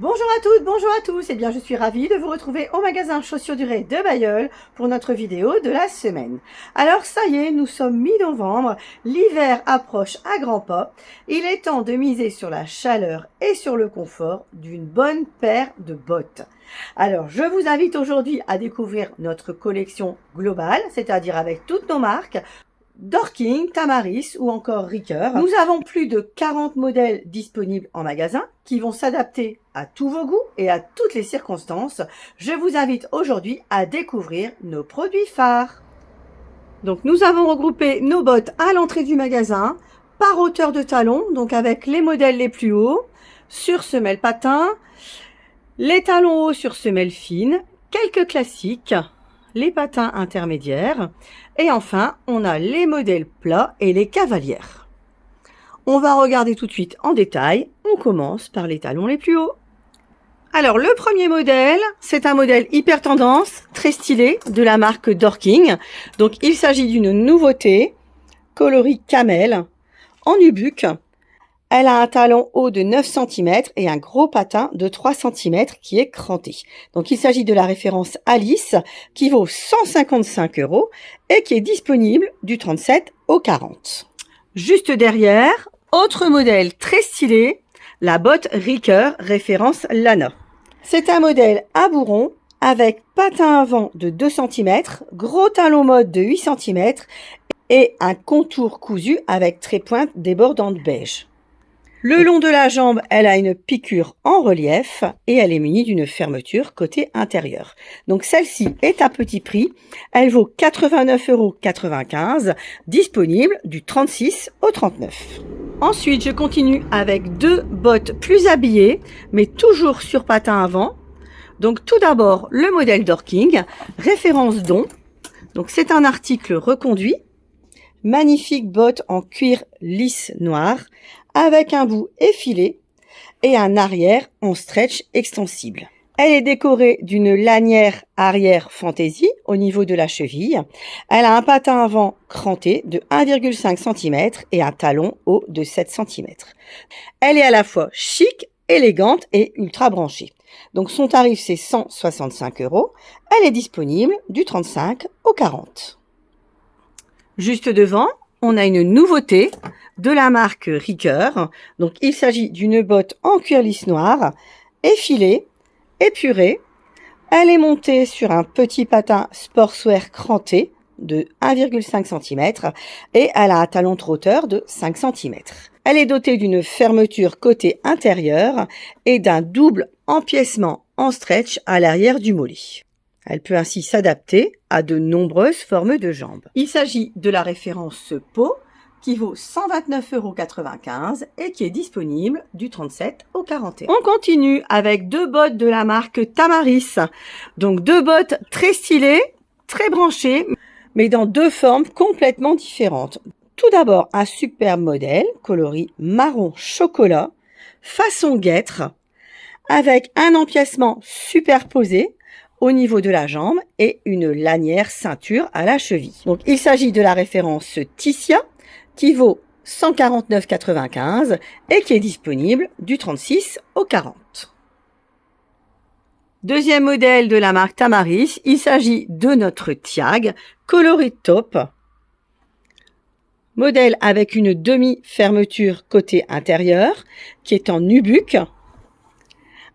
Bonjour à toutes, bonjour à tous, et bien je suis ravie de vous retrouver au magasin Chaussures Durée de Bailleul pour notre vidéo de la semaine. Alors ça y est, nous sommes mi-novembre, l'hiver approche à grands pas, il est temps de miser sur la chaleur et sur le confort d'une bonne paire de bottes. Alors je vous invite aujourd'hui à découvrir notre collection globale, c'est-à-dire avec toutes nos marques, Dorking, Tamaris ou encore Ricoeur. Nous avons plus de 40 modèles disponibles en magasin qui vont s'adapter à tous vos goûts et à toutes les circonstances. Je vous invite aujourd'hui à découvrir nos produits phares. Donc nous avons regroupé nos bottes à l'entrée du magasin par hauteur de talon, donc avec les modèles les plus hauts, sur semelle patin, les talons hauts sur semelle fine, quelques classiques, les patins intermédiaires et enfin on a les modèles plats et les cavalières. On va regarder tout de suite en détail, on commence par les talons les plus hauts. Alors le premier modèle, c'est un modèle hyper tendance, très stylé de la marque Dorking. Donc il s'agit d'une nouveauté, coloris camel, en nubuck. Elle a un talon haut de 9 cm et un gros patin de 3 cm qui est cranté. Donc il s'agit de la référence Alice qui vaut 155 € et qui est disponible du 37 au 40. Juste derrière, autre modèle très stylé, la botte Ricoeur référence Lana. C'est un modèle à bourron avec patin avant de 2 cm, gros talon mode de 8 cm et un contour cousu avec trépointe débordante beige. Le long de la jambe, elle a une piqûre en relief et elle est munie d'une fermeture côté intérieur. Donc celle-ci est à petit prix. Elle vaut 89,95 €, disponible du 36 au 39. Ensuite, je continue avec deux bottes plus habillées, mais toujours sur patin avant. Donc tout d'abord, le modèle Dorking, référence Don. Donc c'est un article reconduit. Magnifique botte en cuir lisse noir, avec un bout effilé et un arrière en stretch extensible. Elle est décorée d'une lanière arrière fantaisie au niveau de la cheville. Elle a un patin avant cranté de 1,5 cm et un talon haut de 7 cm. Elle est à la fois chic, élégante et ultra branchée. Donc son tarif c'est 165 €. Elle est disponible du 35 au 40. Juste devant, on a une nouveauté de la marque Ricoeur. Donc, il s'agit d'une botte en cuir lisse noir, effilée, épurée. Elle est montée sur un petit patin sportswear cranté de 1,5 cm et elle a un talon trotteur de 5 cm. Elle est dotée d'une fermeture côté intérieur et d'un double empiècement en stretch à l'arrière du mollet. Elle peut ainsi s'adapter à de nombreuses formes de jambes. Il s'agit de la référence peau qui vaut 129,95 € et qui est disponible du 37 au 41. On continue avec deux bottes de la marque Tamaris. Donc deux bottes très stylées, très branchées, mais dans deux formes complètement différentes. Tout d'abord, un superbe modèle coloris marron chocolat, façon guêtre, avec un empiècement superposé au niveau de la jambe et une lanière ceinture à la cheville. Donc il s'agit de la référence Tissia qui vaut 149,95 € et qui est disponible du 36 au 40. Deuxième modèle de la marque Tamaris, il s'agit de notre Tiag coloris taupe. Modèle avec une demi-fermeture côté intérieur qui est en nubuck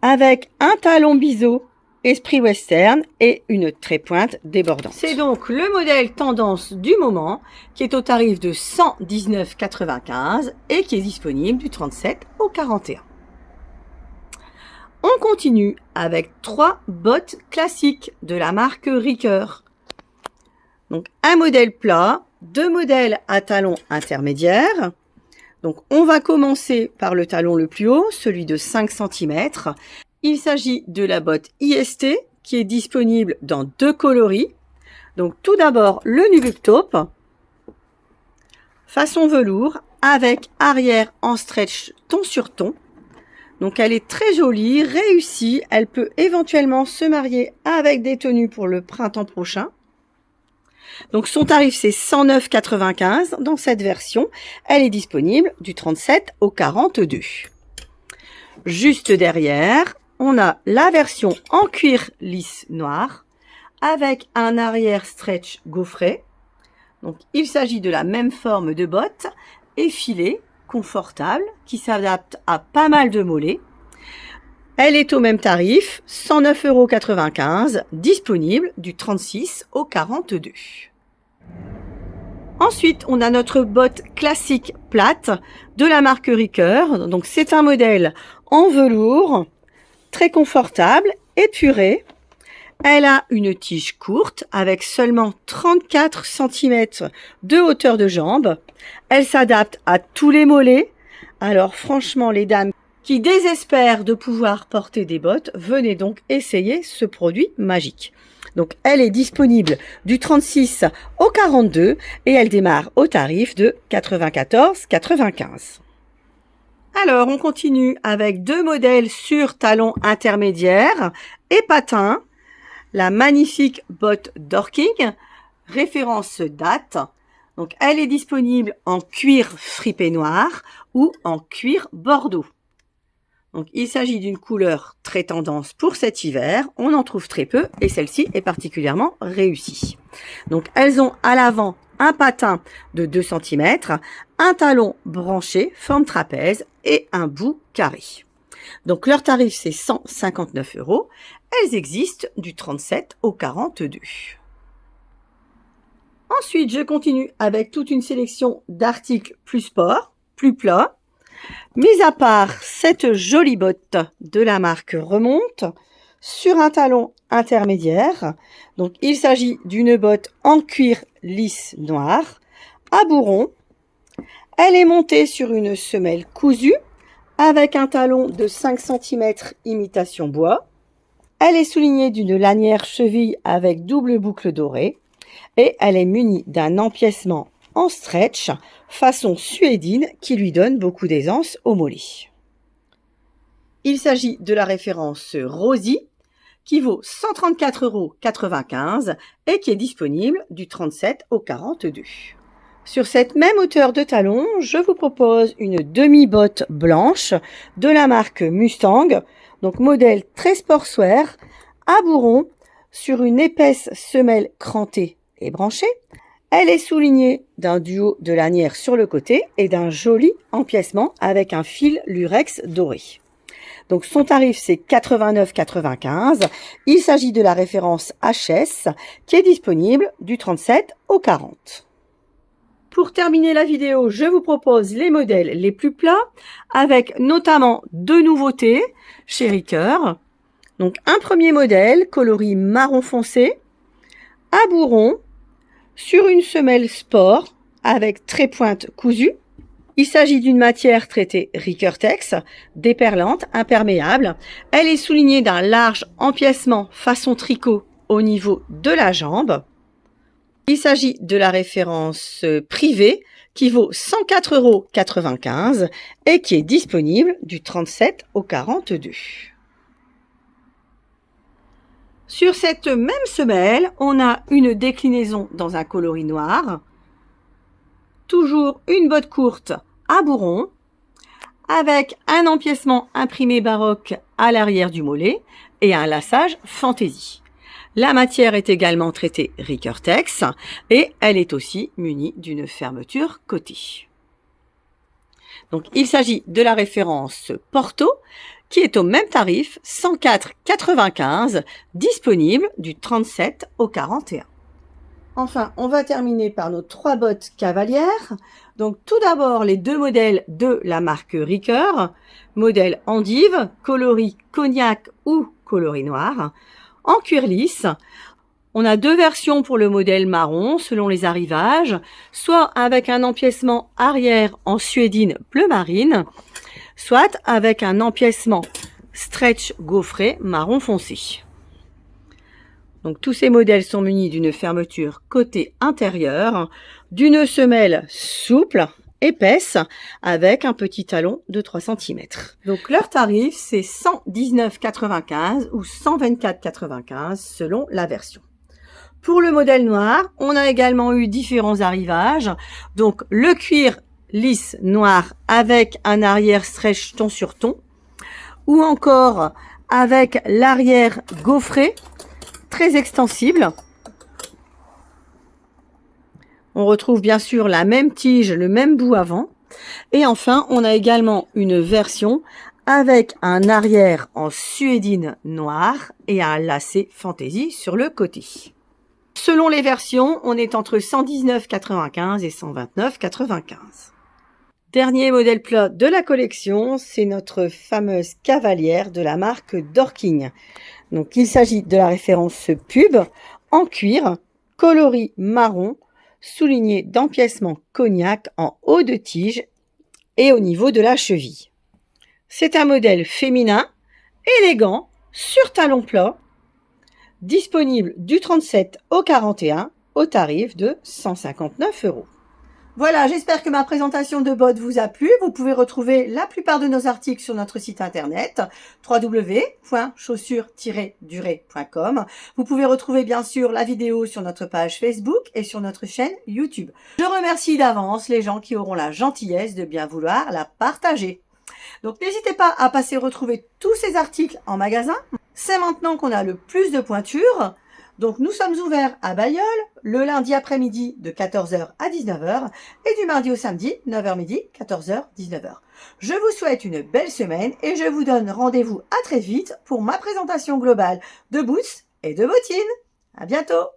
avec un talon biseau esprit western et une trépointe débordante. C'est donc le modèle tendance du moment qui est au tarif de 119,95 € et qui est disponible du 37 au 41. On continue avec trois bottes classiques de la marque Ricoeur. Donc un modèle plat, deux modèles à talons intermédiaires. Donc on va commencer par le talon le plus haut, celui de 5 cm. Il s'agit de la botte IST qui est disponible dans deux coloris. Donc tout d'abord le nubuck taupe, façon velours avec arrière en stretch ton sur ton. Donc elle est très jolie, réussie. Elle peut éventuellement se marier avec des tenues pour le printemps prochain. Donc son tarif c'est 109,95 € dans cette version. Elle est disponible du 37 au 42. Juste derrière, on a la version en cuir lisse noir avec un arrière stretch gaufré. Donc, il s'agit de la même forme de botte, effilée, confortable, qui s'adapte à pas mal de mollets. Elle est au même tarif, 109,95 €, disponible du 36 au 42. Ensuite, on a notre botte classique plate de la marque Ricoeur. Donc, c'est un modèle en velours, très confortable, épuré. Elle a une tige courte avec seulement 34 cm de hauteur de jambe. Elle s'adapte à tous les mollets. Alors franchement, les dames qui désespèrent de pouvoir porter des bottes, venez donc essayer ce produit magique. Donc elle est disponible du 36 au 42 et elle démarre au tarif de 94,95 €. Alors on continue avec deux modèles sur talons intermédiaires et patins. La magnifique botte Dorking, référence date. Donc, elle est disponible en cuir fripé noir ou en cuir bordeaux. Donc, il s'agit d'une couleur très tendance pour cet hiver. On en trouve très peu et celle-ci est particulièrement réussie. Donc, elles ont à l'avant un patin de 2 cm, un talon branché, forme trapèze et un bout carré. Donc, leur tarif, c'est 159 €. Elles existent du 37 au 42. Ensuite, je continue avec toute une sélection d'articles plus sport, plus plats. Mis à part cette jolie botte de la marque Remonte sur un talon intermédiaire. Donc, il s'agit d'une botte en cuir lisse noir à bourron. Elle est montée sur une semelle cousue avec un talon de 5 cm imitation bois. Elle est soulignée d'une lanière cheville avec double boucle dorée et elle est munie d'un empiècement en stretch façon suédine qui lui donne beaucoup d'aisance au mollet. Il s'agit de la référence Rosie qui vaut 134,95 € et qui est disponible du 37 au 42. Sur cette même hauteur de talon, je vous propose une demi-botte blanche de la marque Mustang, donc modèle très sportswear, à bourron, sur une épaisse semelle crantée et branchée. Elle est soulignée d'un duo de lanières sur le côté et d'un joli empiècement avec un fil lurex doré. Donc son tarif c'est 89,95 €. Il s'agit de la référence HS qui est disponible du 37 au 40. Pour terminer la vidéo, je vous propose les modèles les plus plats avec notamment deux nouveautés chez Ricoeur. Donc un premier modèle coloris marron foncé à bourron sur une semelle sport avec trépointe cousue. Il s'agit d'une matière traitée Ricoeur-Tex, déperlante, imperméable. Elle est soulignée d'un large empiècement façon tricot au niveau de la jambe. Il s'agit de la référence privée qui vaut 104,95 € et qui est disponible du 37 au 42. Sur cette même semelle, on a une déclinaison dans un coloris noir, toujours une botte courte à bourron, avec un empiècement imprimé baroque à l'arrière du mollet et un lassage fantaisie. La matière est également traitée Ricoeur-Tex et elle est aussi munie d'une fermeture côté. Donc il s'agit de la référence Porto qui est au même tarif, 104,95 €, disponible du 37 au 41. Enfin, on va terminer par nos trois bottes cavalières. Donc tout d'abord les deux modèles de la marque Ricoeur, modèle endive, coloris cognac ou coloris noir. En cuir lisse, on a deux versions pour le modèle marron selon les arrivages, soit avec un empiècement arrière en suédine bleu marine, soit avec un empiècement stretch gaufré marron foncé. Donc tous ces modèles sont munis d'une fermeture côté intérieur, d'une semelle souple, épaisse, avec un petit talon de 3 cm. Donc leur tarif, c'est 119,95 € ou 124,95 € selon la version. Pour le modèle noir, on a également eu différents arrivages. Donc le cuir lisse noir avec un arrière stretch ton sur ton, ou encore avec l'arrière gaufré, très extensible. On retrouve bien sûr la même tige, le même bout avant. Et enfin, on a également une version avec un arrière en suédine noire et un lacet fantaisie sur le côté. Selon les versions, on est entre 119,95 et 129,95. Dernier modèle plat de la collection, c'est notre fameuse cavalière de la marque Dorking. Donc, il s'agit de la référence pub en cuir, coloris marron, souligné d'empiècement cognac en haut de tige et au niveau de la cheville. C'est un modèle féminin, élégant, sur talon plat, disponible du 37 au 41 au tarif de 159 €. Voilà, j'espère que ma présentation de bottes vous a plu. Vous pouvez retrouver la plupart de nos articles sur notre site internet www.chaussures-durée.com. Vous pouvez retrouver bien sûr la vidéo sur notre page Facebook et sur notre chaîne YouTube. Je remercie d'avance les gens qui auront la gentillesse de bien vouloir la partager. Donc n'hésitez pas à passer retrouver tous ces articles en magasin. C'est maintenant qu'on a le plus de pointures. Donc nous sommes ouverts à Bailleul le lundi après-midi de 14 h à 19 h et du mardi au samedi 9 h midi, 14 h, 19 h. Je vous souhaite une belle semaine et je vous donne rendez-vous à très vite pour ma présentation globale de boots et de bottines. À bientôt!